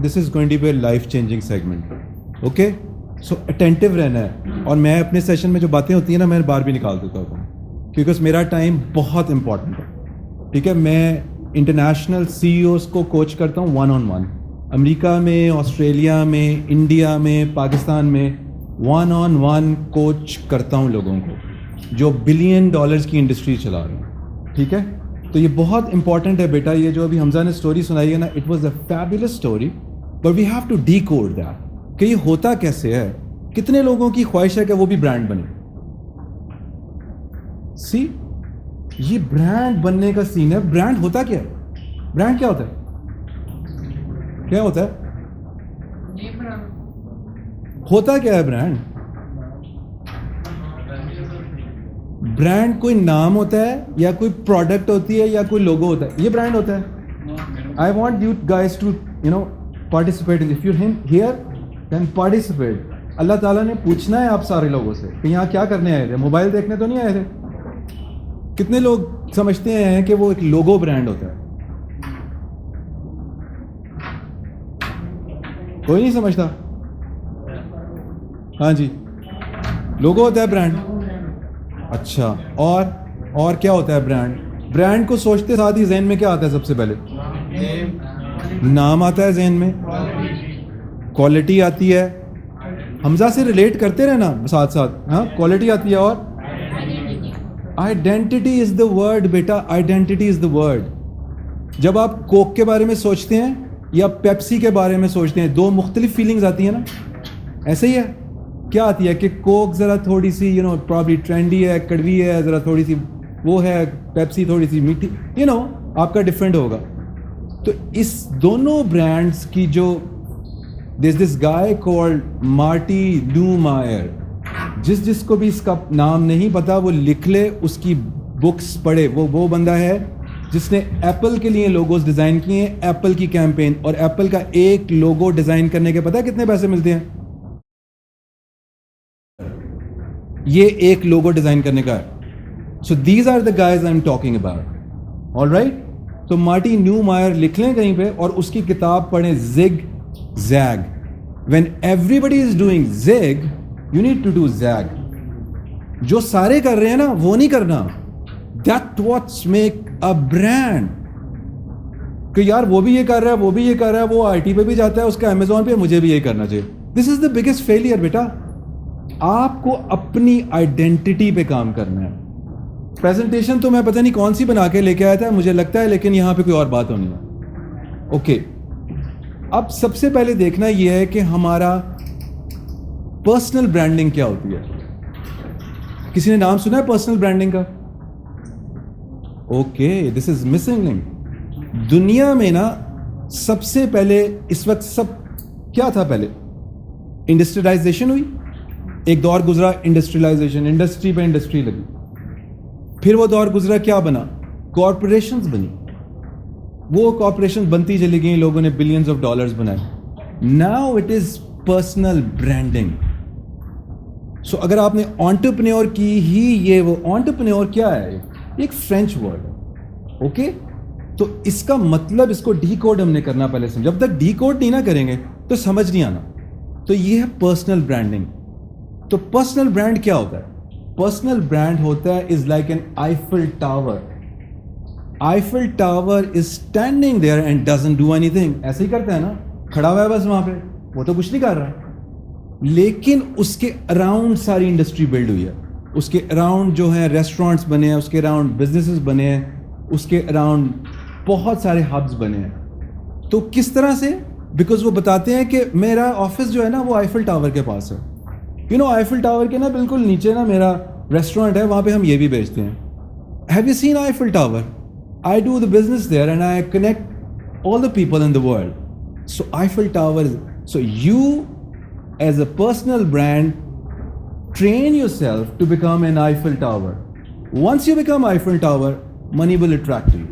This is going to be a life changing segment. Okay, so attentive رہنا ہے. اور میں اپنے سیشن میں جو باتیں ہوتی ہیں نا, میں بار بھی نکال دیتا ہوں کیونکہ میرا ٹائم بہت امپورٹنٹ ہے. ٹھیک ہے, میں انٹرنیشنل سی ای اوز کو کوچ کرتا ہوں 1-on-1, امریکہ میں, آسٹریلیا میں, انڈیا میں, پاکستان میں 1-on-1 کوچ کرتا ہوں لوگوں کو جو $1 بلین کی انڈسٹری چلا رہے ہیں. ٹھیک ہے, تو یہ بہت امپورٹنٹ ہے بیٹا. یہ جو ابھی حمزہ نے اسٹوری سنائی ہے نا, it was a fabulous story, but we have to decode that کہ یہ ہوتا کیسے ہے. کتنے لوگوں کی خواہش ہے کہ وہ بھی برانڈ بنے. سی, یہ برانڈ بننے کا سین ہے. برانڈ ہوتا کیا ہے؟ برانڈ کیا ہوتا ہے؟ کیا ہوتا ہے؟ ہوتا کیا ہے برانڈ؟ برانڈ کوئی نام ہوتا ہے یا کوئی پروڈکٹ ہوتی ہے یا کوئی لوگو ہوتا ہے, یہ برانڈ ہوتا ہے. I want you guys to participate. If you here then participate. اللہ تعالیٰ نے پوچھنا ہے آپ سارے لوگوں سے کہ یہاں کیا کرنے آئے تھے. موبائل دیکھنے تو نہیں آئے تھے. کتنے لوگ سمجھتے ہیں کہ وہ ایک لوگو برانڈ ہوتا ہے؟ کوئی نہیں سمجھتا. ہاں جی, لوگو ہوتا ہے برانڈ. اچھا, اور کیا ہوتا ہے برانڈ؟ برانڈ کو سوچتے ساتھ ہی ذہن میں کیا آتا ہے؟ سب سے پہلے نام آتا ہے ذہن میں, کوالٹی آتی ہے. حمزہ سے ریلیٹ کرتے رہنا ساتھ ساتھ. ہاں, کوالٹی آتی ہے. اور identity is the word beta, identity is the word. جب آپ کوک کے بارے میں سوچتے ہیں یا پیپسی کے بارے میں سوچتے ہیں, دو مختلف فیلنگز آتی ہیں نا. ایسے ہی ہے. کیا آتی ہے کہ کوک ذرا تھوڑی سی پرابلی ٹرینڈی ہے, کڑوی ہے, ذرا تھوڑی سی وہ ہے. پیپسی تھوڑی سی میٹھی, آپ کا ڈفرینٹ ہوگا. تو اس دونوں برانڈس کی جو دس گائے کالڈ مارٹی نیومائر, جس کو بھی اس کا نام نہیں پتا وہ لکھ لے, اس کی بکس پڑھے. وہ بندہ ہے جس نے ایپل کے لیے لوگوز ڈیزائن کیے ہیں, ایپل کی کیمپین. اور ایپل کا ایک لوگو ڈیزائن کرنے کے پتہ ہے کتنے پیسے ملتے ہیں؟ یہ ایک لوگو ڈیزائن کرنے کا ہے. So these are the guys I am talking about. All right, تو مارٹی نیومائر لکھ لیں کہیں پہ اور اس کی کتاب پڑھیں, zig zag. When everybody is doing zig, you need to do zag. جو سارے کر رہے ہیں نا وہ نہیں کرنا. That what's make a brand. کہ یار وہ بھی یہ کر رہا ہے, وہ بھی یہ کر رہا ہے, وہ آئی ٹی پہ بھی جاتا ہے, اس کا امیزون پہ, مجھے بھی یہی کرنا چاہیے. دس از دا بگیسٹ فیلئر بیٹا. آپ کو اپنی آئیڈینٹی پہ کام کرنا ہے. پریزنٹیشن تو میں پتہ نہیں کون سی بنا کے لے کے آیا تھا مجھے لگتا ہے, لیکن یہاں پہ کوئی اور بات ہونی ہے. اوکے, اب سب سے پہلے دیکھنا یہ ہے کہ ہمارا پرسنل برانڈنگ کیا ہوتی ہے. کسی نے نام سنا ہے پرسنل برانڈنگ کا؟ Okay, this is missing link. دنیا میں نا سب سے پہلے اس وقت سب کیا تھا؟ پہلے انڈسٹریلائزیشن ہوئی, ایک دور گزرا انڈسٹریلائزیشن, انڈسٹری پہ انڈسٹری لگی. پھر وہ دور گزرا, کیا بنا؟ کارپوریشنز بنی. وہ کارپوریشن بنتی چلی گئیں, لوگوں نے بلینز آف ڈالرز بنائے. Now it is personal branding. So اگر آپ نے انٹرپرینیور کی ہی, یہ وہ انٹرپرینیور کیا ہے؟ ایک فرینچ ورڈ ہے. اوکے, تو اس کا مطلب اس کو ڈی کوڈ ہم نے کرنا پہلے سمجھ. جب تک ڈی کوڈ نہیں نہ کریں گے تو سمجھ نہیں آنا. تو یہ ہے پرسنل برانڈنگ. تو پرسنل برانڈ کیا ہوتا ہے؟ پرسنل برانڈ ہوتا ہے is like an Eiffel tower. Eiffel tower is standing there and doesn't do any thing. ایسے ہی کرتا ہے نا, کھڑا ہوا ہے بس وہاں پہ, وہ تو کچھ نہیں کر رہا. لیکن اس کے اراؤنڈ ساری انڈسٹری بلڈ ہوئی ہے. اس کے اراؤنڈ جو ہیں ریسٹورینٹس بنے ہیں, اس کے اراؤنڈ بزنسز بنے ہیں, اس کے اراؤنڈ بہت سارے ہبز بنے ہیں. تو کس طرح سے؟ بیکاز وہ بتاتے ہیں کہ میرا آفس جو ہے نا وہ آئیفل ٹاور کے پاس ہے. آئیفل ٹاور کے نا بالکل نیچے نا میرا ریسٹورینٹ ہے, وہاں پہ ہم یہ بھی بیچتے ہیں. Have you seen Eiffel tower? I do the business there and I connect all the people in the world. So Eiffel tower. So you as a personal brand train yourself to become an Eiffel Tower. Once you become Eiffel Tower, money will attract you.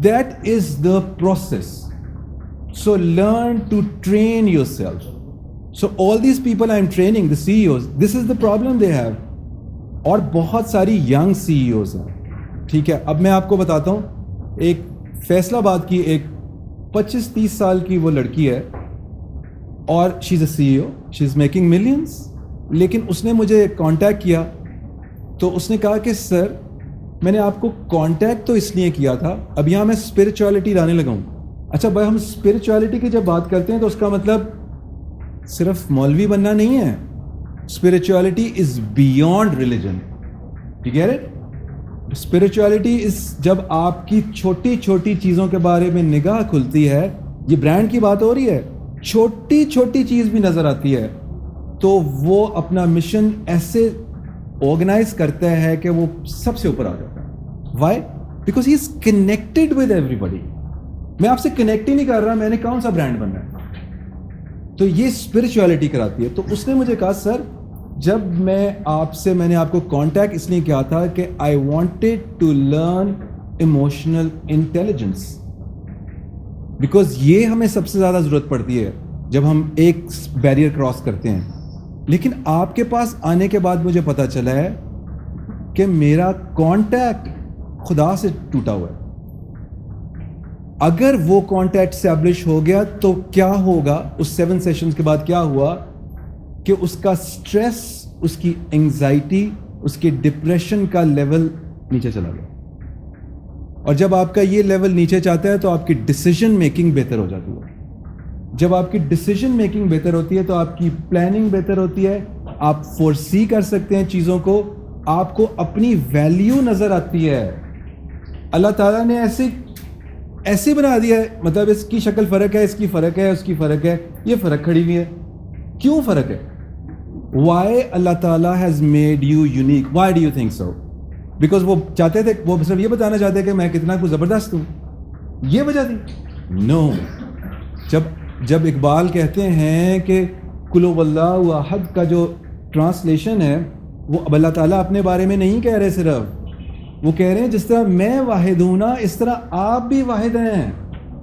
That is the process. So learn to train yourself. So all these people I'm training, the CEOs, this is the problem they have. اور بہت ساری young CEOs ہیں. ٹھیک ہے, اب میں آپ کو بتاتا ہوں. ایک فیصل آباد کی ایک 25-30 سال کی وہ لڑکی ہے اور شی از اے CEO, she is making millions. لیکن اس نے مجھے کانٹیکٹ کیا تو اس نے کہا کہ سر میں نے آپ کو کانٹیکٹ تو اس لیے کیا تھا, اب یہاں میں اسپرچویلٹی لانے لگا ہوں. اچھا بھائی, ہم اسپرچویلٹی کی جب بات کرتے ہیں تو اس کا مطلب صرف مولوی بننا نہیں ہے. Spirituality is beyond religion. ٹھیک ہے, اسپرچویلٹی از جب آپ کی چھوٹی چھوٹی چیزوں کے بارے میں نگاہ کھلتی ہے. یہ برانڈ کی بات ہو رہی ہے, چھوٹی چھوٹی چیز بھی نظر آتی ہے تو وہ اپنا مشن ایسے آرگنائز کرتا ہے کہ وہ سب سے اوپر آ جاتا ہے. Why? Because he is connected with everybody. میں آپ سے کنیکٹ ہی نہیں کر رہا, میں نے کون سا برانڈ بننا ہے. تو یہ اسپرچویلٹی کراتی ہے. تو اس نے مجھے کہا سر جب میں نے آپ کو کانٹیکٹ اس لیے کیا تھا کہ I wanted to learn emotional intelligence, because یہ ہمیں سب سے زیادہ ضرورت پڑتی ہے جب ہم ایک بیریئر کراس کرتے ہیں. لیکن آپ کے پاس آنے کے بعد مجھے پتا چلا ہے کہ میرا کانٹیکٹ خدا سے ٹوٹا ہوا ہے. اگر وہ کانٹیکٹ اسٹیبلش ہو گیا تو کیا ہوگا, اس 7 سیشنز کے بعد کیا ہوا کہ اس کا سٹریس, اس کی انگزائٹی, اس کے ڈپریشن کا لیول نیچے چلا گیا. اور جب آپ کا یہ لیول نیچے چاہتا ہے تو آپ کی ڈیسیجن میکنگ بہتر ہو جاتی ہے. جب آپ کی ڈیسیجن میکنگ بہتر ہوتی ہے تو آپ کی پلاننگ بہتر ہوتی ہے, آپ فورسی کر سکتے ہیں چیزوں کو, آپ کو اپنی ویلیو نظر آتی ہے. اللہ تعالیٰ نے ایسے بنا دیا ہے, مطلب اس کی شکل فرق ہے, اس کی فرق ہے, اس کی فرق ہے, یہ فرق کھڑی ہوئی ہے. کیوں فرق ہے؟ وائی اللہ تعالیٰ has made you unique. Why do you think so? Because وہ چاہتے تھے, وہ صرف یہ بتانا چاہتے کہ میں کتنا کچھ زبردست ہوں, یہ وجہ تھی؟ نو. جب اقبال کہتے ہیں کہ قل هو اللہ احد کا جو ٹرانسلیشن ہے وہ اب اللہ تعالیٰ اپنے بارے میں نہیں کہہ رہے, صرف وہ کہہ رہے ہیں جس طرح میں واحد ہوں نا اس طرح آپ بھی واحد ہیں.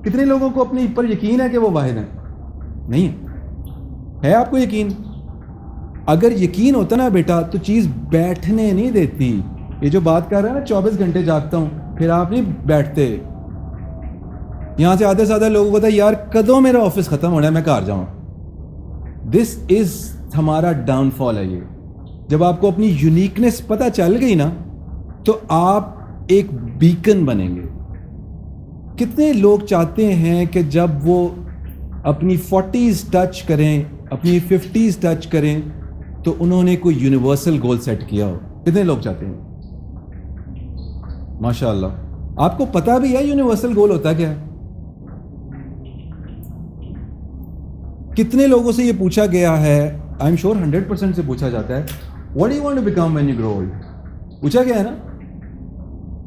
کتنے لوگوں کو اپنے اوپر یقین ہے کہ وہ واحد ہیں؟ نہیں ہے. آپ کو یقین؟ اگر یقین ہوتا نا بیٹا تو چیز بیٹھنے نہیں دیتی. یہ جو بات کر رہا ہے نا 24 گھنٹے جاگتا ہوں, پھر آپ نہیں بیٹھتے. یہاں سے آدھے سے آدھے لوگوں کو کہتا ہے یار کدوں میرا آفس ختم ہونا ہے, میں گھر جاؤں. دس از ہمارا ڈاؤن فال ہے. یہ جب آپ کو اپنی یونیکنیس پتہ چل گئی نا تو آپ ایک بیکن بنیں گے. کتنے لوگ چاہتے ہیں کہ جب وہ اپنی 40s ٹچ کریں, اپنی 50s ٹچ کریں تو انہوں نے کوئی یونیورسل گول سیٹ کیا ہو. کتنے لوگ چاہتے ہیں؟ ماشاء اللہ. آپ کو پتہ بھی ہے یونیورسل گول ہوتا کیا ہے؟ کتنے لوگوں سے یہ پوچھا گیا ہے, آئی ایم شیور 100% سے پوچھا جاتا ہے, what do you want to become when you grow old? پوچھا گیا ہے نا,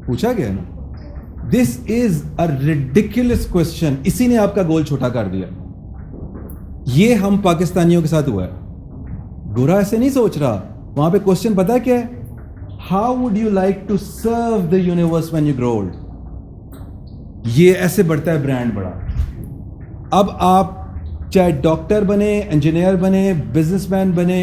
پوچھا گیا ہے نا. This is a ridiculous question. اسی نے آپ کا گول چھوٹا کر دیا. یہ ہم پاکستانیوں کے ساتھ ہوا ہے. گورا ایسے نہیں سوچ رہا. وہاں پہ کوسچن پتا کیا ہے؟ How would you like to serve the universe when you grow old. یہ ایسے بڑھتا ہے برانڈ بڑا. اب آپ چاہے ڈاکٹر بنے, انجینئر بنے, بزنس مین بنے,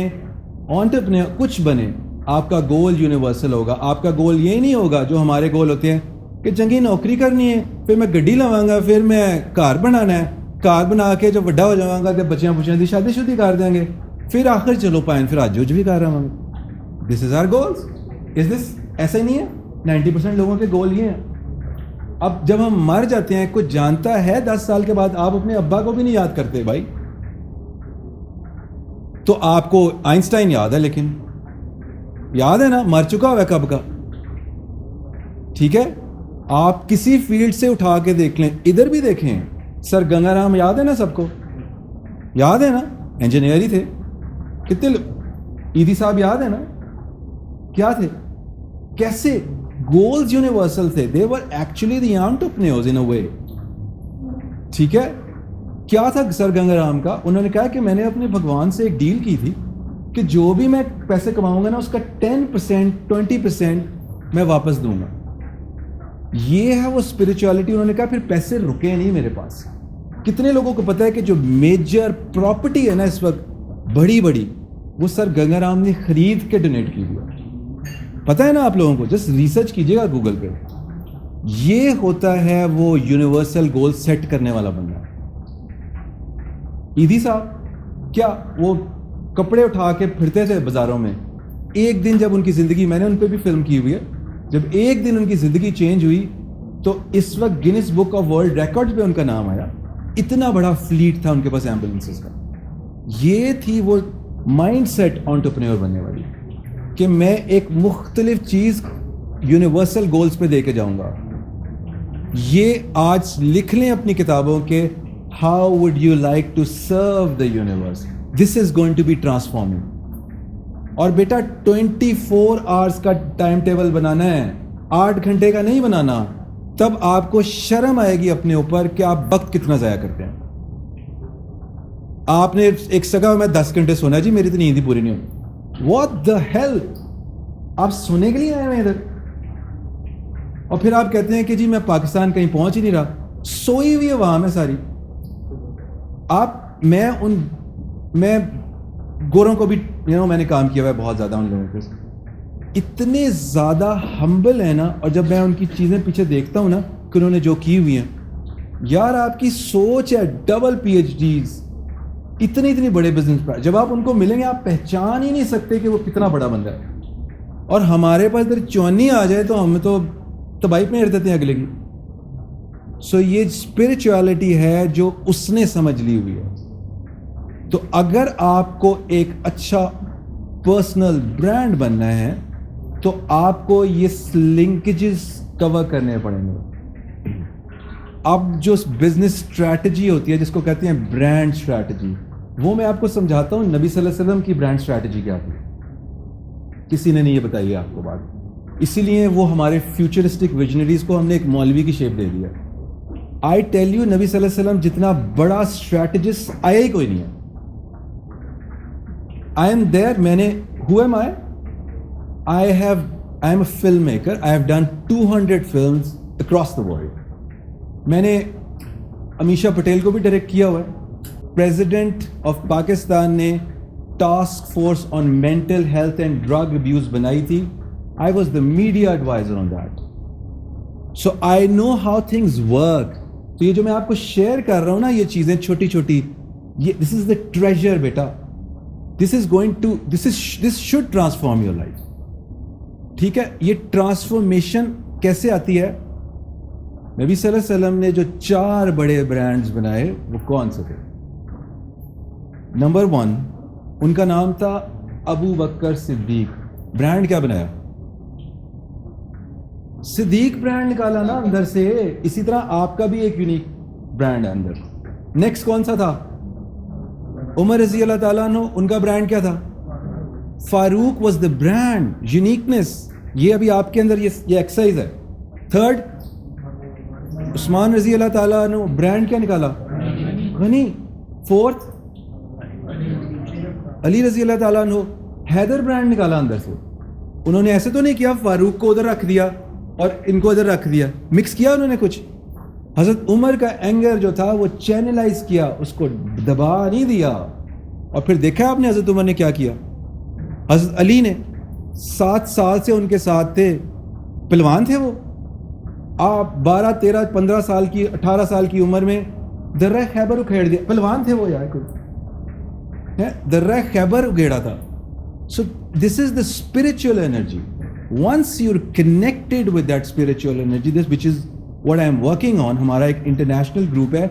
انٹرپرینور, کچھ بنے, آپ کا گول یونیورسل ہوگا. آپ کا گول یہ نہیں ہوگا جو ہمارے گول ہوتے ہیں کہ چنگی نوکری کرنی ہے, پھر میں گڈی لواں گا, پھر میں کار بنانا ہے, کار بنا کے جب بڑا ہو جاؤں گا تو بچیاں پوچھیں دی شادی شدی کر دیں گے, پھر آخر چلو پائن پھر آج بھی کر رہا ہوں. دس از آر گولز. از دس ایسا ہی نہیں ہے؟ 90% لوگوں کے گول یہ ہیں. اب جب ہم مر جاتے ہیں, کچھ جانتا ہے 10 سال کے بعد آپ اپنے ابا کو بھی نہیں یاد کرتے بھائی. تو آپ کو آئنسٹائن یاد ہے, لیکن یاد ہے نا, مر چکا ہوا ہے کب کا. ٹھیک ہے, آپ کسی فیلڈ سے اٹھا کے دیکھ لیں, ادھر بھی دیکھیں, سر گنگا رام یاد ہے نا, سب کو یاد ہے نا, انجینئر ہی تھے. کتنے ایدی صاحب یاد ہے نا, کیا تھے, کیسے گولز یونیورسل تھے. دے ور ایکچولی دی انٹرپرینیورز ان اے وے. ٹھیک ہے, کیا تھا سر گنگا رام کا؟ انہوں نے کہا کہ میں نے اپنے بھگوان سے ایک ڈیل کی تھی کہ جو بھی میں پیسے کماؤں گا نا اس کا 10% 20% میں واپس دوں گا. یہ ہے وہ اسپرچویلٹی. انہوں نے کہا پھر پیسے رکے نہیں میرے پاس. کتنے لوگوں کو پتا ہے کہ جو میجر پراپرٹی ہے نا اس وقت بڑی بڑی, وہ سر گنگا رام نے خرید کے ڈونیٹ کی ہوئی. پتہ ہے نا آپ لوگوں کو؟ جسٹ ریسرچ کیجیے گا گوگل پہ. یہ ہوتا ہے وہ یونیورسل گول سیٹ کرنے والا بندہ. ایدھی صاحب کیا وہ کپڑے اٹھا کے پھرتے تھے بازاروں میں, ایک دن جب ان کی زندگی, میں نے ان پہ بھی فلم کی ہوئی ہے, جب ایک دن ان کی زندگی چینج ہوئی تو اس وقت grains book of world record پہ ان کا نام آیا. اتنا بڑا فلیٹ تھا ان کے پاس ایمبولینسز کا. یہ تھی وہ مائنڈ سیٹ انٹرپرینور بننے والی کہ میں ایک مختلف چیز یونیورسل گولز پہ دے کے جاؤں گا. یہ آج لکھ لیں اپنی کتابوں کے how would you like to serve the universe, this is going to be transforming. اور بیٹا 24 آورس کا ٹائم ٹیبل بنانا ہے, 8 گھنٹے کا نہیں بنانا. تب آپ کو شرم آئے گی اپنے اوپر کہ آپ وقت کتنا ضائع کرتے ہیں. آپ نے ایک سگا میں 10 گھنٹے سونا, جی میری تو نیند ہی پوری نہیں ہوئی. واٹ دا ہیل, آپ سونے کے لیے آئے ہوئے ادھر, اور پھر آپ کہتے ہیں کہ جی میں پاکستان کہیں پہنچ ہی نہیں رہا. سوئی ہوئی عوام ہے ساری. میں گوروں کو بھی میں نے کام کیا ہوا ہے بہت زیادہ ان لوگوں کے, اتنے زیادہ ہمبل ہیں نا. اور جب میں ان کی چیزیں پیچھے دیکھتا ہوں نا کہ انہوں نے جو کی ہوئی ہیں, یار آپ کی سوچ ہے ڈبل PhDs, اتنے بڑے بزنس پر. جب آپ ان کو ملیں گے آپ پہچان ہی نہیں سکتے کہ وہ کتنا بڑا بندہ ہے. اور ہمارے پاس ادھر چونی آ جائے تو ہم تو تباہی پہ دیتے ہیں اگلے کی. سو یہ اسپرچویلٹی ہے جو اس نے سمجھ لی ہوئی ہے. تو اگر آپ کو ایک اچھا پرسنل برانڈ بننا ہے تو آپ کو یہ لنکیجز کور کرنے پڑیں گے. اب جو بزنس اسٹریٹجی ہوتی ہے جس کو کہتے ہیں برانڈ اسٹریٹجی, وہ میں آپ کو سمجھاتا ہوں. نبی صلی اللہ علیہ وسلم کی برانڈ اسٹریٹجی کیا تھی, کسی نے نہیں یہ بتائی آپ کو بات. اسی لیے وہ ہمارے فیوچرسٹک ویژنریز کو ہم نے ایک مولوی کی شیپ دے دیا. آئی ٹیل یو, نبی صلی اللہ علیہ وسلم جتنا بڑا اسٹریٹجسٹ آیا ہی کوئی نہیں ہے. I am there. Who am I? I am a filmmaker. I have done 200 films across the world. میں نے امیشا پٹیل کو بھی ڈائریکٹ کیا ہوا ہے. پریزیڈنٹ آف پاکستان نے task force on mental health and drug abuse بنائی تھی. I was the media advisor on that. So I know how things work. تو یہ جو میں آپ کو شیئر کر رہا ہوں نا, یہ چیزیں چھوٹی چھوٹی, this is the treasure beta. This should transform your life. ٹھیک ہے, یہ ٹرانسفارمیشن کیسے آتی ہے؟ نبی صلی اللہ علیہ وسلم نے جو 4 بڑے برانڈز بنائے وہ کون سے تھے؟ نمبر 1 ان کا نام تھا ابو بکر صدیق. برانڈ کیا بنایا؟ صدیق برانڈ نکالا نا اندر سے. اسی طرح آپ کا بھی ایک یونیک برانڈ ہے اندر. نیکسٹ کون سا تھا؟ عمر رضی اللہ تعالیٰ عنہ, ان کا برانڈ کیا تھا؟ فاروق واز دا برانڈ, یونیکنیس. یہ ابھی آپ کے اندر یہ ایکسرسائز ہے. تھرڈ عثمان رضی اللہ تعالیٰ عنہ, برانڈ کیا نکالا؟ غنی. فورتھ علی رضی اللہ تعالیٰ عنہ, حیدر برانڈ نکالا اندر سے. انہوں نے ایسے تو نہیں کیا فاروق کو ادھر رکھ دیا اور ان کو ادھر رکھ دیا, مکس کیا انہوں نے کچھ. حضرت عمر کا اینگر جو تھا وہ چینلائز کیا, اس کو دبا نہیں دیا. اور پھر دیکھا آپ نے حضرت عمر نے کیا کیا. حضرت علی نے 7 سال سے ان کے ساتھ تھے, پہلوان تھے وہ. آپ 12 13 15 سال کی 18 سال کی عمر میں درہ خیبر اکھیڑ دیا. پہلوان تھے وہ یار, کوئی درہ خیبر اکھیڑا تھا. So this is the spiritual energy. Once you are connected with that spiritual energy, this which is what I am working on. ہمارا ایک انٹرنیشنل گروپ ہے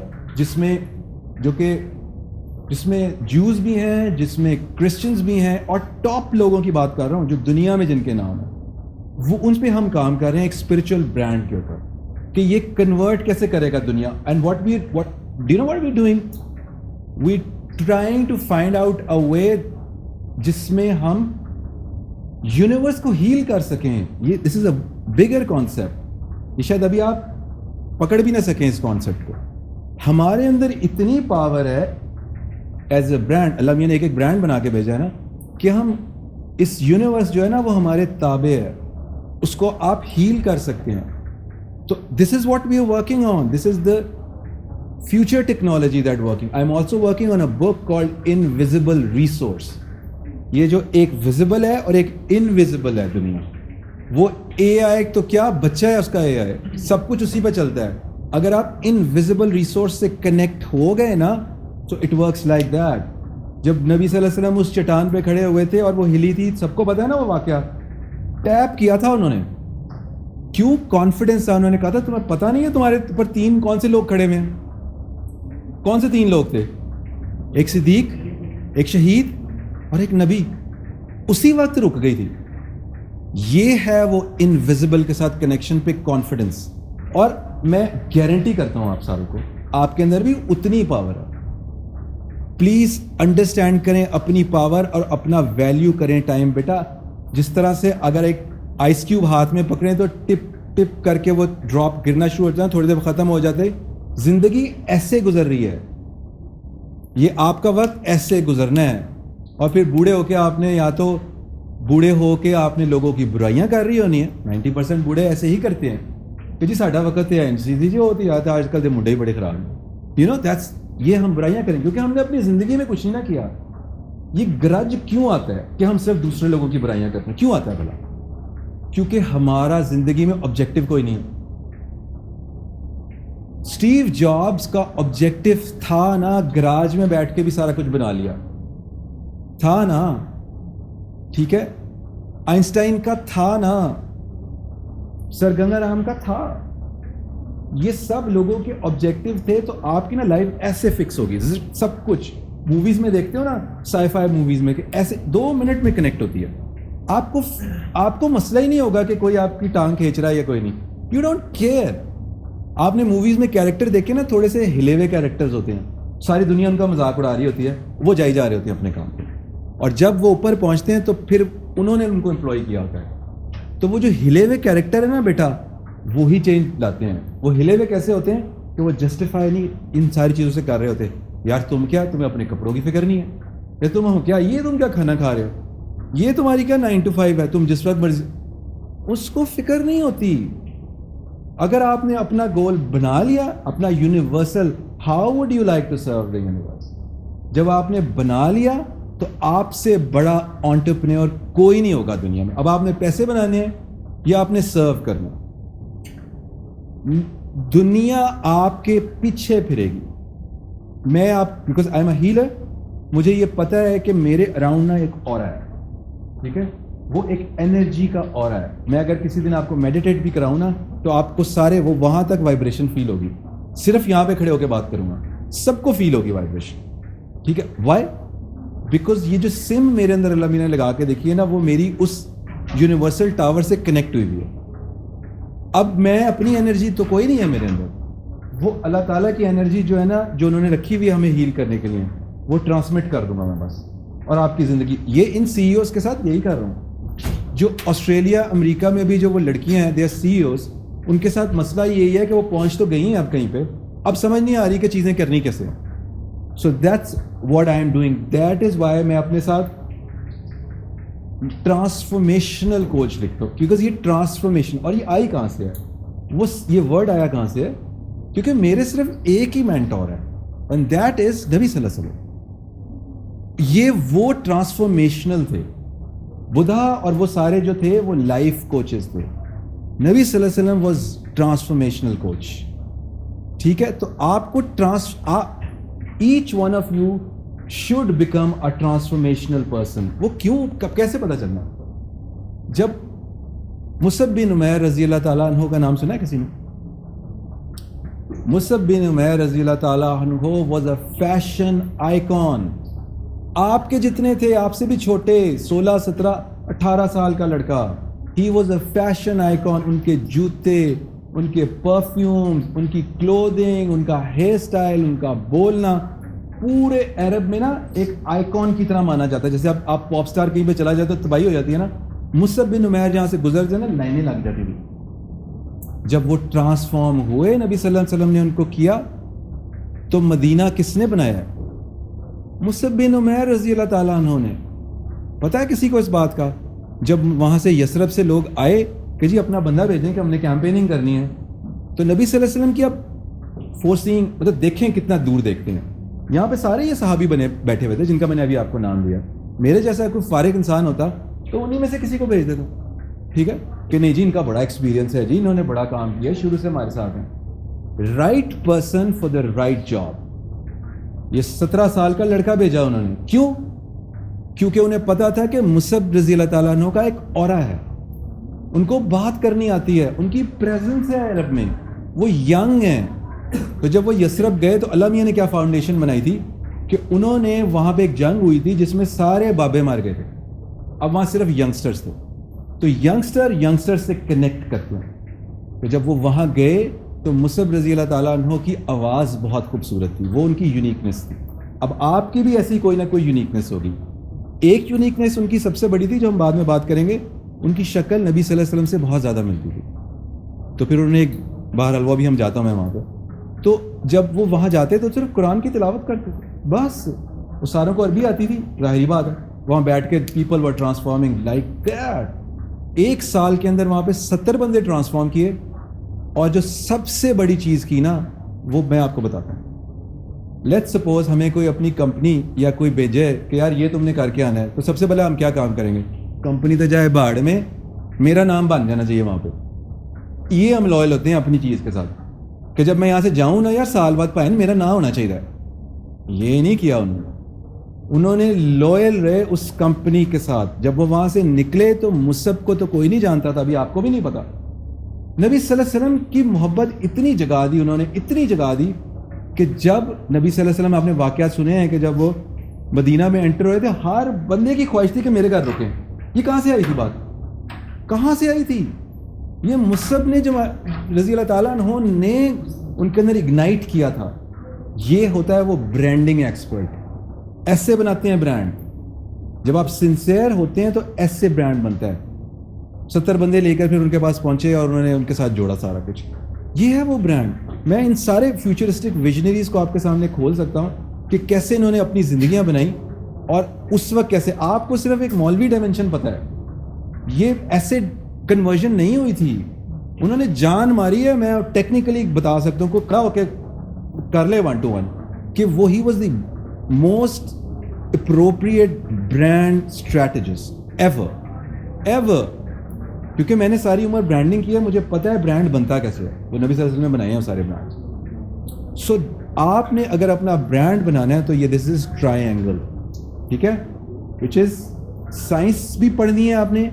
جس میں جوز بھی ہیں, جس میں کرسچنز بھی ہیں, اور ٹاپ لوگوں کی بات کر رہا ہوں جو دنیا میں جن کے نام ہیں, وہ ان پہ ہم کام کر رہے ہیں ایک اسپرچل برانڈ کے اوپر کہ یہ کنورٹ کیسے کرے گا دنیا. And what do you know what we're doing? We're trying to find out a way جس میں ہم یونیورس کو ہیل کر سکیں. یہ this is a bigger concept. یہ شاید ابھی آپ پکڑ بھی نہ سکیں اس کانسیپٹ کو. ہمارے اندر اتنی پاور ہے ایز اے برانڈ. اللہ میاں نے ایک برانڈ بنا کے بھیجا ہے نا کہ ہم اس یونیورس جو ہے نا وہ ہمارے تابع ہے, اس کو آپ ہیل کر سکتے ہیں. تو this is what we are working on. This is the future technology that working. I am also working on a book called invisible resource. یہ جو ایک ویزیبل ہے اور ایک انویزیبل ہے دنیا, وہ اے آئی تو کیا بچہ ہے اس کا, اے آئی سب کچھ اسی پہ چلتا ہے. اگر آپ انویزیبل ریسورس سے کنیکٹ ہو گئے نا تو اٹ ورکس لائک دیٹ. جب نبی صلی اللہ علیہ وسلم اس چٹان پہ کھڑے ہوئے تھے اور وہ ہلی تھی, سب کو پتا ہے نا وہ واقعہ, ٹیپ کیا تھا انہوں نے. کیوں؟ کانفیڈنس تھا. انہوں نے کہا تھا تمہیں پتا نہیں ہے تمہارے اوپر 3 کون سے لوگ کھڑے ہوئے ہیں؟ کون سے 3 لوگ تھے؟ ایک صدیق, ایک شہید اور ایک نبی. اسی وقت رک گئی تھی. یہ ہے وہ انویزیبل کے ساتھ کنیکشن پہ کانفیڈنس. اور میں گارنٹی کرتا ہوں آپ ساروں کو, آپ کے اندر بھی اتنی پاور ہے. پلیز انڈرسٹینڈ کریں اپنی پاور اور اپنا ویلیو کریں ٹائم. بیٹا جس طرح سے اگر ایک آئس کیوب ہاتھ میں پکڑیں تو ٹپ ٹپ کر کے وہ ڈراپ گرنا شروع ہو جاتا ہے, تھوڑی دیر ختم ہو جاتے. زندگی ایسے گزر رہی ہے, یہ آپ کا وقت ایسے گزرنا ہے. اور پھر بوڑھے ہو کے آپ نے, یا تو بوڑھے ہو کے آپ نے لوگوں کی برائیاں کر رہی ہونی ہے. 90% بوڑھے ایسے ہی کرتے ہیں کہ جی ساڈا وقت ہے این سی جی ہوتی ہے, آج کل کے منڈے ہی بڑے خراب ہیں. یو نو دیٹس, یہ ہم برائیاں کریں کیونکہ ہم نے اپنی زندگی میں کچھ نہیں نہ کیا. یہ گرج کیوں آتا ہے کہ ہم صرف دوسرے لوگوں کی برائیاں کرتے ہیں؟ کیوں آتا ہے بھلا؟ کیونکہ ہمارا زندگی میں آبجیکٹو کوئی نہیں ہے. اسٹیو جابز کا آبجیکٹو تھا نا گراج میں بیٹھ کے بھی سارا کچھ بنا لیا تھا نا, ٹھیک ہے. آئنسٹائن کا تھا نا, سر گنگا رام کا تھا. یہ سب لوگوں کے آبجیکٹو تھے. تو آپ کی نا لائف ایسے فکس ہوگی. سب کچھ موویز میں دیکھتے ہو نا, سائی فائی موویز میں, کہ ایسے 2 منٹ میں کنیکٹ ہوتی ہے. آپ کو مسئلہ ہی نہیں ہوگا کہ کوئی آپ کی ٹانگ کھینچ رہا ہے یا کوئی نہیں. You don't care. آپ نے موویز میں کیریکٹر دیکھے نا, تھوڑے سے ہلے ہوئے کیریکٹرز ہوتے ہیں, ساری دنیا ان کا مذاق اڑا رہی ہوتی ہے, وہ جائی جا رہے ہوتے ہیں اپنے کام پہ. اور جب وہ اوپر پہنچتے ہیں تو پھر انہوں نے ان کو امپلائی کیا ہوتا ہے. تو وہ جو ہلے ہوئے کیریکٹر ہے نا بیٹا, وہی چینج لاتے ہیں. وہ ہلے ہوئے کیسے ہوتے ہیں کہ وہ جسٹیفائی نہیں ان ساری چیزوں سے کر رہے ہوتے. یار تم کیا, تمہیں اپنے کپڑوں کی فکر نہیں ہے, یا تم ہو کیا, یہ تم کیا کھانا کھا رہے ہو, یہ تمہاری کیا 9 to 5 ہے, تم جس وقت مرضی. اس کو فکر نہیں ہوتی. اگر آپ نے اپنا گول بنا لیا, اپنا universal, how would you like to serve the universe, جب آپ نے بنا لیا تو آپ سے بڑا انٹرپرینور کوئی نہیں ہوگا دنیا میں. اب آپ نے پیسے بنانے ہیں یا آپ نے سرو کرنا, دنیا آپ کے پیچھے پھرے گی. میں because I am a healer, مجھے یہ پتہ ہے کہ میرے اراؤنڈ نا ایک اورا ہے, ٹھیک ہے, وہ ایک انرجی کا اورا ہے. میں اگر کسی دن آپ کو میڈیٹیٹ بھی کراؤں نا تو آپ کو سارے وہ وہاں تک وائبریشن فیل ہوگی. صرف یہاں پہ کھڑے ہو کے بات کروں گا, سب کو فیل ہوگی وائبریشن, ٹھیک ہے. وائی؟ بیکاز یہ جو سم میرے اندر اللہ نے لگا کے دیکھی ہے نا, وہ میری اس یونیورسل ٹاور سے کنیکٹ ہوئی ہے. اب میں اپنی انرجی تو کوئی نہیں ہے میرے اندر, وہ اللہ تعالیٰ کی انرجی جو ہے نا, جو انہوں نے رکھی ہوئی ہے ہمیں ہیل کرنے کے لیے, وہ ٹرانسمٹ کر دوں گا میں بس. اور آپ کی زندگی, یہ ان سی ای اوز کے ساتھ یہی کر رہا ہوں. جو آسٹریلیا امریکہ میں بھی جو وہ لڑکیاں ہیں, they R C E Os, ان کے ساتھ مسئلہ یہی ہے کہ وہ پہنچ تو گئی ہیں اب کہیں پہ, اب سمجھ نہیں آ رہی کہ چیزیں کرنی کیسے. So that's what I am doing. That is why میں اپنے ساتھ ٹرانسفارمیشنل کوچ لکھتا ہوں, کیونکہ یہ ٹرانسفارمیشن, اور یہ آئی کہاں سے ہے, وہ یہ ورڈ آیا کہاں سے ہے, کیونکہ میرے صرف ایک ہی مینٹور ہے, اینڈ دیٹ از نبی صلی اللہ علیہ وسلم. یہ وہ ٹرانسفارمیشنل تھے. بدھا اور وہ سارے جو تھے وہ لائف کوچز تھے. نبی صلی اللہ علیہ وسلم واز ٹرانسفارمیشنل کوچ, ٹھیک ہے. تو آپ کو each one of you should become a transformational person. وہ کیوں, کب, کیسے پتہ چلنا؟ جب مصعب بن عمیر رضی اللہ تعالیٰ عنہ کا نام سنا ہے کسی نے؟ مصعب بن عمیر رضی اللہ تعالیٰ عنہ واز اے فیشن آئیکن. آپ کے جتنے تھے, آپ سے بھی چھوٹے, 16, 17, 18 سال کا لڑکا, he was a fashion icon. ان کے جوتے, ان کے پرفیومز, ان کی کلودنگ, ان کا ہیئر سٹائل, ان کا بولنا, پورے عرب میں نا ایک آئیکن کی طرح مانا جاتا ہے. جیسے آپ پاپ سٹار کہیں پہ چلا جاتا ہے تباہی ہو جاتی ہے نا, مصعب بن عمیر جہاں سے گزرتے نا لائنیں لگ جاتی تھی. جب وہ ٹرانسفارم ہوئے, نبی صلی اللہ علیہ وسلم نے ان کو کیا, تو مدینہ کس نے بنایا ہے؟ مصعب بن عمیر رضی اللہ تعالیٰ عنہ نے. پتہ ہے کسی کو اس بات کا؟ جب وہاں سے یثرب سے لوگ آئے کہ جی اپنا بندہ بھیجیں کہ ہم نے کیمپیننگ کرنی ہے, تو نبی صلی اللہ علیہ وسلم کی اب فورسنگ, مطلب دیکھیں کتنا دور دیکھتے ہیں. یہاں پہ سارے یہ صحابی بنے بیٹھے ہوئے تھے جن کا میں نے ابھی آپ کو نام لیا. میرے جیسا کوئی فارغ انسان ہوتا تو انہی میں سے کسی کو بھیج دیتا, ٹھیک ہے. کہ نہیں جی ان کا بڑا ایکسپیرینس ہے جی, انہوں نے بڑا کام کیا, شروع سے ہمارے ساتھ ہیں. Right person for the right job. یہ 17 سال کا لڑکا بھیجا انہوں نے. کیوں؟ کیونکہ انہیں پتا تھا کہ مصعب رضی اللہ تعالیٰ عنہ کا ایک اورا ہے, ان کو بات کرنی آتی ہے, ان کی پریزنس ہے عرب میں, وہ ینگ ہیں. تو جب وہ یثرب گئے تو اللہ میاں نے کیا فاؤنڈیشن بنائی تھی کہ انہوں نے وہاں پہ ایک جنگ ہوئی تھی جس میں سارے بابے مار گئے تھے, اب وہاں صرف ینگسٹرز تھے. تو ینگسٹر سے کنیکٹ کرتے ہیں. تو جب وہ وہاں گئے تو مصعب رضی اللہ تعالیٰ عنہ کی آواز بہت خوبصورت تھی, وہ ان کی یونیکنیس تھی. اب آپ کی بھی ایسی کوئی نہ کوئی یونیکنیس ہوگی. ایک یونیکنیس ان کی سب سے بڑی تھی جو ہم بعد میں بات کریں گے, ان کی شکل نبی صلی اللہ علیہ وسلم سے بہت زیادہ ملتی تھی. تو پھر انہوں نے ایک بہرحال وہ بھی ہم جاتا ہوں میں وہاں پہ, تو جب وہ وہاں جاتے تو صرف قرآن کی تلاوت کرتے تھے بس. وہ ساروں کو عربی آتی تھی, ظاہری بات ہے, وہاں بیٹھ کے people were transforming like that. 1 سال کے اندر وہاں پہ 70 بندے ٹرانسفارم کیے, اور جو سب سے بڑی چیز کی نا وہ میں آپ کو بتاتا ہوں. لیٹ سپوز ہمیں کوئی اپنی کمپنی یا کوئی بھیجے کہ یار یہ تم نے کر کے آنا ہے, تو سب سے پہلے ہم کیا کام کریں گے؟ کمپنی تو جائے باڑ میں, میرا نام بن جانا چاہیے وہاں پہ. یہ ہم لوئل ہوتے ہیں اپنی چیز کے ساتھ کہ جب میں یہاں سے جاؤں نا یار سال بعد پائن میرا نام ہونا چاہیے. یہ نہیں کیا انہوں نے لوئل رہے اس کمپنی کے ساتھ. جب وہ وہاں سے نکلے تو مصعب کو تو کوئی نہیں جانتا تھا, ابھی آپ کو بھی نہیں پتا. نبی صلی اللہ علیہ وسلم کی محبت اتنی جگا دی انہوں نے, اتنی جگا دی کہ جب نبی صلی اللہ علیہ وسلم, آپ نے واقعات سنے ہیں کہ جب وہ مدینہ میں انٹر ہوئے تھے, ہر بندے کی خواہش تھی کہ میرے گھر رکیں. یہ کہاں سے آئی تھی بات, کہاں سے آئی تھی؟ یہ مصعب نے جو رضی اللہ تعالیٰ عنہ نے ان کے اندر اگنائٹ کیا تھا. یہ ہوتا ہے وہ برانڈنگ ایکسپرٹ, ایسے بناتے ہیں برانڈ. جب آپ سنسیئر ہوتے ہیں تو ایسے برانڈ بنتا ہے. 70 بندے لے کر پھر ان کے پاس پہنچے اور انہوں نے ان کے ساتھ جوڑا سارا کچھ. یہ ہے وہ برانڈ. میں ان سارے فیوچرسٹک ویژنریز کو آپ کے سامنے کھول سکتا ہوں کہ کیسے انہوں نے اپنی زندگیاں بنائی, اور اس وقت کیسے. آپ کو صرف ایک مولوی ڈائمنشن پتہ ہے, یہ ایسے کنورژن نہیں ہوئی تھی, انہوں نے جان ماری ہے. میں ٹیکنیکلی بتا سکتا ہوں کو کھڑا ہو کے کر لے 1 to 1 کہ وہ he was the most appropriate brand strategist ever. کیونکہ میں نے ساری عمر برانڈنگ کی ہے, مجھے پتہ ہے برانڈ بنتا کیسے ہے. وہ نبی صلی اللہ علیہ وسلم نے بنائے ہیں سارے برانڈ. سو آپ نے اگر اپنا برانڈ بنانا ہے تو یہ دس از ٹرائنگل, ٹھیک ہے, وچ از سائنس بھی پڑھنی ہے آپ نے,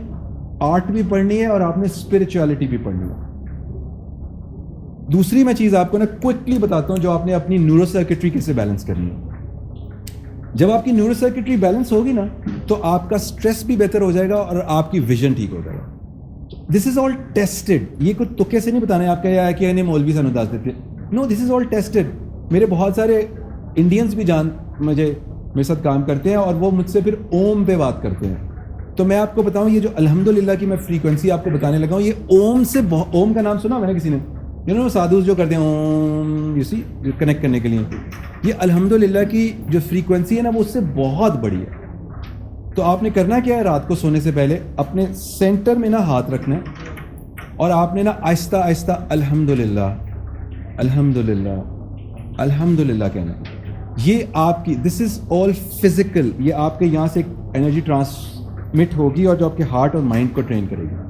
آرٹ بھی پڑھنی ہے, اور آپ نے اسپرچویلٹی بھی پڑھنی ہے. دوسری میں چیز آپ کو نا کوئکلی بتاتا ہوں جو آپ نے اپنی نیورو سرکٹری کیسے بیلنس کرنی ہے. جب آپ کی نیورو سرکٹری بیلنس ہوگی نا تو آپ کا اسٹریس بھی بہتر ہو جائے گا اور آپ کی ویژن ٹھیک ہو جائے گا. دس از آل ٹیسٹڈ. یہ کوئی تکے سے نہیں بتانا ہے آپ کا کہ انہیں مولوی سے انداز دیتے. نو, دس از آل ٹیسٹڈ. میرے بہت سارے انڈینس بھی میرے ساتھ کام کرتے ہیں اور وہ مجھ سے پھر اوم پہ بات کرتے ہیں. تو میں آپ کو بتاؤں یہ جو الحمدللہ کی میں فریکوینسی آپ کو بتانے لگا ہوں, یہ اوم سے, اوم کا نام سنا میں نے کسی نے, وہ سادھوز جو کرتے ہیں اوم یوسی کنیکٹ کرنے کے لیے, یہ الحمدللہ کی جو فریکوینسی ہے نا وہ اس سے بہت بڑی ہے. تو آپ نے کرنا کیا ہے, رات کو سونے سے پہلے اپنے سینٹر میں نا ہاتھ رکھنا ہے اور آپ نے نا آہستہ آہستہ الحمدللہ الحمدللہ الحمدللہ کہنا ہے. یہ آپ کی دس از آل فزیکل, یہ آپ کے یہاں سے ایک انرجی ٹرانسمٹ ہوگی اور جو آپ کے ہارٹ اور مائنڈ کو ٹرین کرے گی.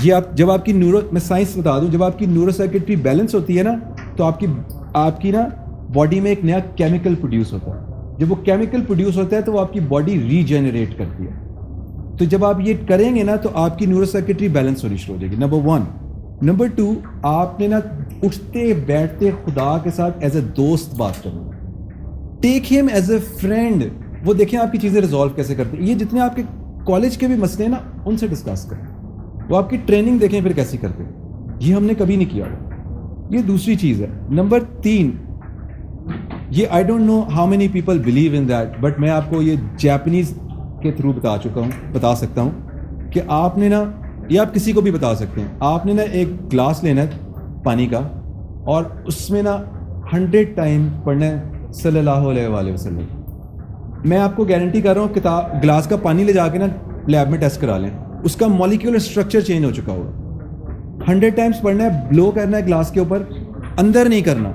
یہ آپ جب آپ کی میں سائنس بتا دوں, جب آپ کی نیورو سرکٹری بیلنس ہوتی ہے نا تو آپ کی نا باڈی میں ایک نیا کیمیکل پروڈیوس ہوتا ہے. جب وہ کیمیکل پروڈیوس ہوتا ہے تو وہ آپ کی باڈی ریجنریٹ کرتی ہے. تو جب آپ یہ کریں گے نا تو آپ کی نیورو سرکٹری بیلنس ہونی شروع ہو جائے گی. نمبر 1. نمبر 2, آپ نے نا اٹھتے بیٹھتے خدا کے ساتھ ایز اے دوست بات کرنا, ٹیک ہم ایز اے فرینڈ. وہ دیکھیں آپ کی چیزیں ریزالو کیسے کرتے ہیں. یہ جتنے آپ کے کالج کے بھی مسئلے ہیں نا ان سے ڈسکس کریں. وہ آپ کی ٹریننگ دیکھیں پھر کیسی کرتے ہیں. یہ ہم نے کبھی نہیں کیا. یہ دوسری چیز ہے. نمبر 3, یہ I don't know how many people believe in that, but میں آپ کو یہ جاپنیز کے تھرو بتا سکتا ہوں کہ آپ نے نا, یہ آپ کسی کو بھی بتا سکتے ہیں, آپ نے نا ایک گلاس لینا ہے پانی کا اور اس میں نا 100 ٹائم پڑھنا ہے صلی اللہ علیہ وآلہ وسلم. میں آپ کو گارنٹی کر رہا ہوں گلاس کا پانی لے جا کے نا لیب میں ٹیسٹ کرا لیں, اس کا مالیکولر اسٹرکچر چینج ہو چکا ہوگا. 100 ٹائمس پڑھنا ہے, بلو کرنا ہے گلاس کے اوپر, اندر نہیں کرنا,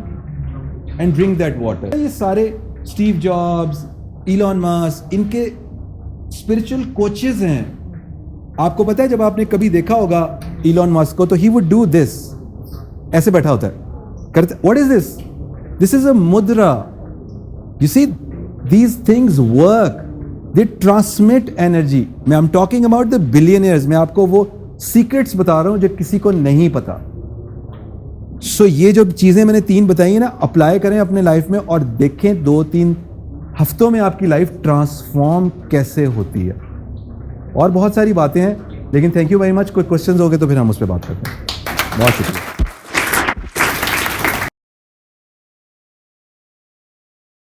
اینڈ ڈرنک دیٹ واٹر. یہ سارے اسٹیو جابز, ایلون ماسک, ان کے اسپرچل کوچز ہیں. آپ کو پتا ہے جب آپ نے کبھی دیکھا ہوگا ایلون ماسک کو تو ہی وڈ ڈو دس, ایسے بیٹھا ہوتا ہے کرتے. What is this? This is a mudra. You see these things work, they transmit energy. میں am talking about the billionaires. میں آپ کو وہ سیکرٹس بتا رہا ہوں جو کسی کو نہیں پتا. سو یہ جو چیزیں میں نے 3 بتائی ہیں نا, اپلائی کریں اپنے لائف میں اور دیکھیں 2-3 ہفتوں میں آپ کی لائف ٹرانسفارم کیسے ہوتی ہے. اور بہت ساری باتیں ہیں لیکن تھینک یو ویری مچ. کوئی کوشچنز ہو گئے تو پھر ہم اس پہ بات کرتے ہیں. بہت شکریہ.